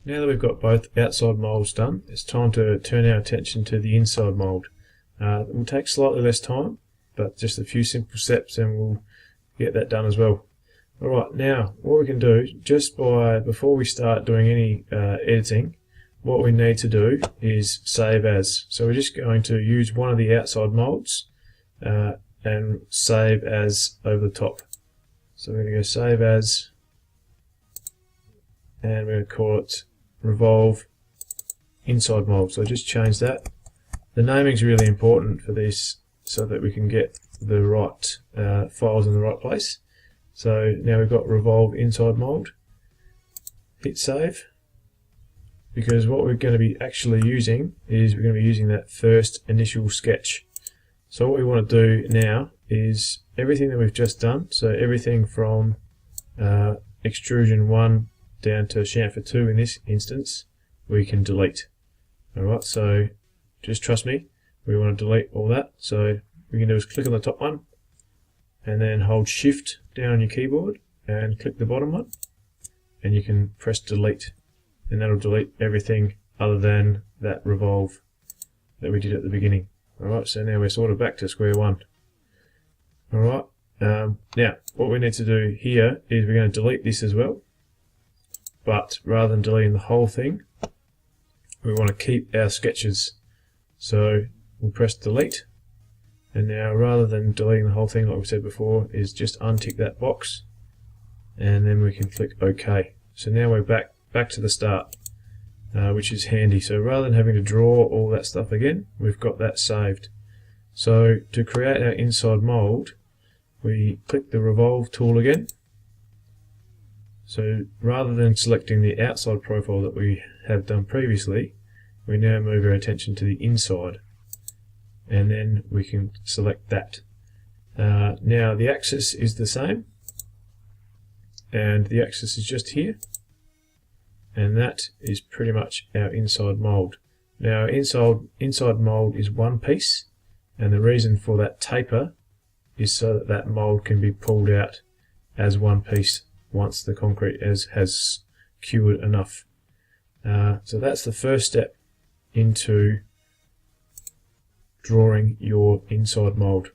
Now that we've got both outside moulds done, it's time to turn our attention to the inside mould. It will take slightly less time, but just a few simple steps and we'll get that done as well. Alright, now what we can do, before we start doing any editing, what we need to do is save as. So we're just going to use one of the outside moulds and save as over the top. So we're going to go save as, and we're going to call it Revolve inside mould. So just change that. The naming is really important for this so that we can get the right files in the right place. So now we've got Revolve inside mould. Hit save, because what we're going to be actually using is we're going to be using that first initial sketch. So what we want to do now is everything that we've just done, so everything from extrusion 1 down to chamfer 2 in this instance, we can delete. Alright, so just trust me, we want to delete all that. So we can do is click on the top one and then hold shift down on your keyboard and click the bottom one, and you can press delete, and that'll delete everything other than that revolve that we did at the beginning. Alright, so now we're sort of back to square one. Alright, now what we need to do here is we're going to delete this as well, but rather than deleting the whole thing, we want to keep our sketches. So we'll press delete, and now rather than deleting the whole thing like we said before, is just untick that box and then we can click OK. So now we're back to the start, which is handy. So rather than having to draw all that stuff again, we've got that saved. So to create our inside mould, we click the Revolve tool again. So rather than selecting the outside profile that we have done previously, we now move our attention to the inside, and then we can select that. Now the axis is the same, and the axis is just here, and that is pretty much our inside mould. Now inside mould is one piece, and the reason for that taper is so that that mould can be pulled out as one piece once the concrete has cured enough. So that's the first step into drawing your inside mould.